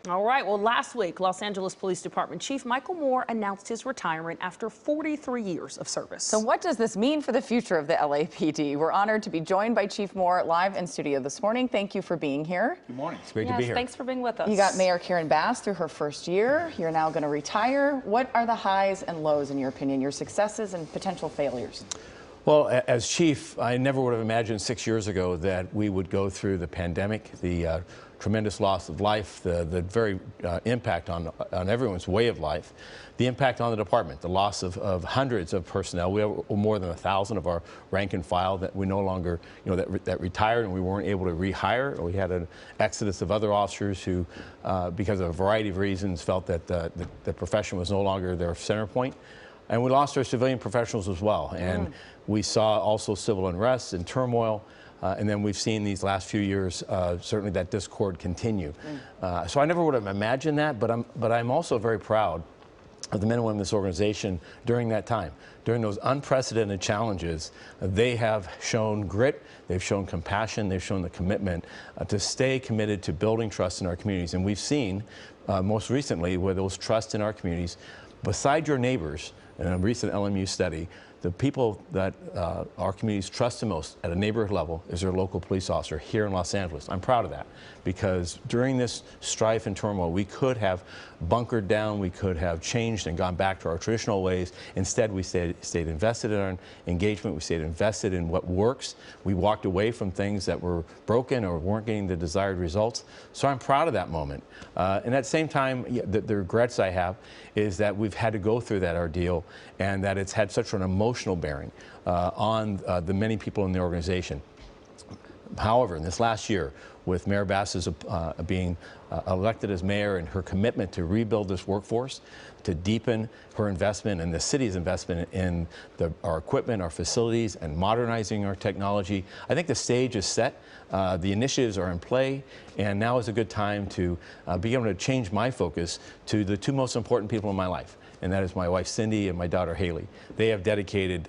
All right. Well, last week, Los Angeles Police Department Chief Michel Moore announced his retirement after 43 years of service. So what does this mean for the future of the LAPD? We're honored to be joined by Chief Moore live in studio this morning. Thank you for being here. Good morning. It's great to be here. Thanks for being with us. You got Mayor Karen Bass through her first year. You're now going to retire. What are the highs and lows, in your opinion, your successes and potential failures? Well, as chief, I never would have imagined 6 years ago that we would go through the pandemic, the tremendous loss of life, the very impact on everyone's way of life, the impact on the department, the loss of hundreds of personnel. We have more than 1,000 of our rank and file that we no longer, that retired and we weren't able to rehire. We had an exodus of other officers who, because of a variety of reasons, felt that the profession was no longer their center point. And we lost our civilian professionals as well. And we saw also civil unrest and turmoil. And then we've seen these last few years, certainly that discord continue. So I never would have imagined that, but I'm also very proud of the men and women in this organization during that time. During those unprecedented challenges, they have shown grit, they've shown compassion, they've shown the commitment to stay committed to building trust in our communities. And we've seen, most recently, where those trust in our communities, beside your neighbors, in a recent LMU study, the people that our communities trust the most at a neighborhood level is their local police officer here in Los Angeles. I'm proud of that because during this strife and turmoil, we could have bunkered down, we could have changed and gone back to our traditional ways. Instead, we stayed invested in our engagement, we stayed invested in what works. We walked away from things that were broken or weren't getting the desired results. So I'm proud of that moment. And at the same time, the regrets I have is that we've had to go through that ordeal and that it's had such an emotional bearing on the many people in the organization. However, in this last year, with Mayor Bass's being elected as mayor and her commitment to rebuild this workforce, to deepen her investment and the city's investment in our equipment, our facilities, and modernizing our technology, I think the stage is set. The initiatives are in play, and now is a good time to be able to change my focus to the two most important people in my life, and that is my wife Cindy and my daughter Haley. They have dedicated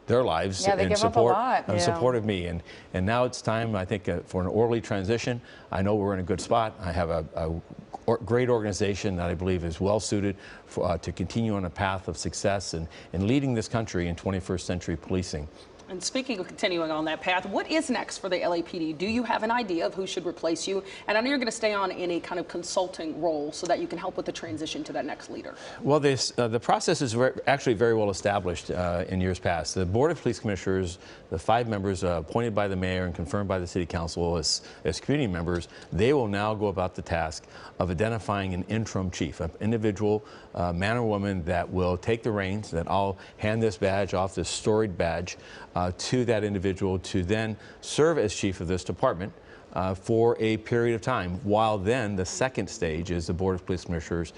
their lives in support of me, and now it's time, I think, for an orderly transition. I know we're in a good spot. I have a great organization that I believe is well suited to continue on a path of success and leading this country in 21st century policing. And speaking of continuing on that path, what is next for the LAPD? Do you have an idea of who should replace you? And I know you're going to stay on in a kind of consulting role so that you can help with the transition to that next leader. Well, the process is actually very well established in years past. The Board of Police Commissioners, the 5 members appointed by the mayor and confirmed by the City Council as community members, they will now go about the task of identifying an interim chief, an individual man or woman that will take the reins, that I'll hand this badge off, this storied badge, to that individual to then serve as chief of this department for a period of time, while then the second stage is the Board of Police Commissioners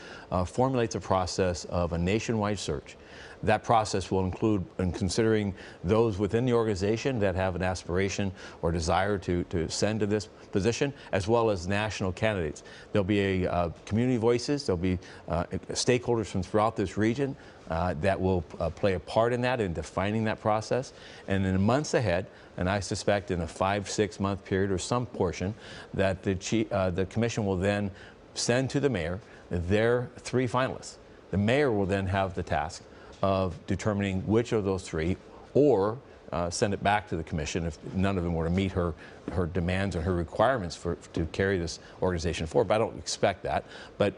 formulates a process of a nationwide search. That process will include considering those within the organization that have an aspiration or desire to ascend to this position, as well as national candidates. There'll be community voices, there'll be stakeholders from throughout this region that will play a part in that, in defining that process. And in the months ahead, and I suspect in a 5-6 month period or some portion, that the commission will then send to the mayor their 3 finalists. The mayor will then have the task of determining which of those 3, or send it back to the commission if none of them were to meet her demands and her requirements to carry this organization forward. But I don't expect that. But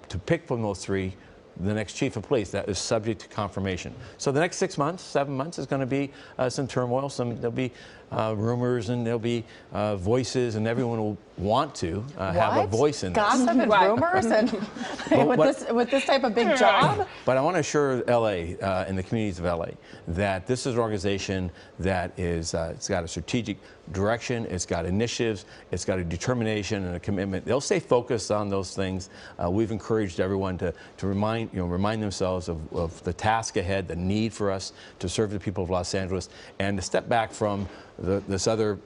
to pick from those 3, the next chief of police, that is subject to confirmation. So the next 6 months, 7 months is going to be some turmoil. There'll be rumors, and there'll be voices, and everyone will want to have a voice in this. Gossip and rumors and with this type of big job? But I want to assure LA and the communities of LA that this is an organization that is, it's got a strategic direction, it's got initiatives, it's got a determination and a commitment. They'll stay focused on those things. We've encouraged everyone to remind themselves of the task ahead, the need for us to serve the people of Los Angeles, and to step back from this other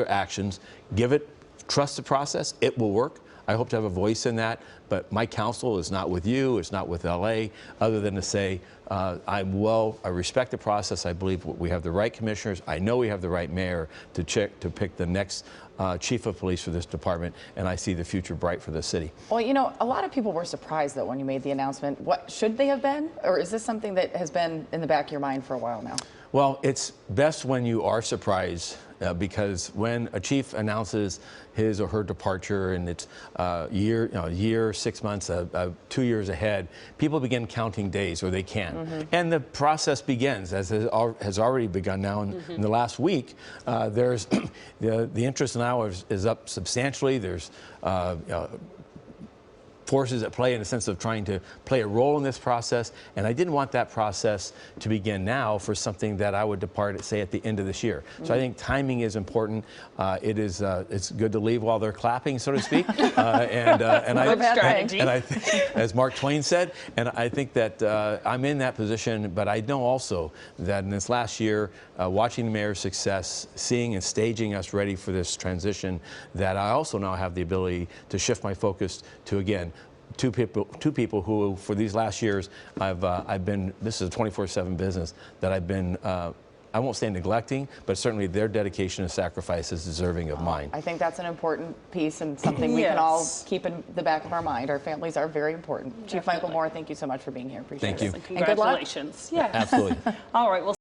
actions. Trust the process. It will work. I hope to have a voice in that, but my counsel is not with you, it's not with LA, other than to say, I respect the process. I believe we have the right commissioners. I know we have the right mayor to pick the next chief of police for this department, and I see the future bright for the city. Well, you know, a lot of people were surprised that when you made the announcement. What should they have been, or is this something that has been in the back of your mind for a while now? Well, it's best when you are surprised, because when a chief announces his or her departure and it's year, 6 months, 2 years ahead, people begin counting days, or they can. And the process begins, as has already begun now in the last week. There's the interest now is up substantially. There's forces at play in the sense of trying to play a role in this process, and I didn't want that process to begin now for something that I would depart at, say, at the end of this year. So I think timing is important. It's good to leave while they're clapping, so to speak. And I think, as Mark Twain said, and I think that I'm in that position, but I know also that in this last year, watching the mayor's success, seeing and staging us ready for this transition, that I also now have the ability to shift my focus to, again, two people who, for these last years, I've been. This is a 24/7 business that I've been. I won't say neglecting, but certainly their dedication and sacrifice is deserving of mine. I think that's an important piece and something we can all keep in the back of our mind. Our families are very important. Chief Michael Moore, thank you so much for being here. Appreciate it. Thank you. And congratulations. And good luck. Absolutely. All right. Well.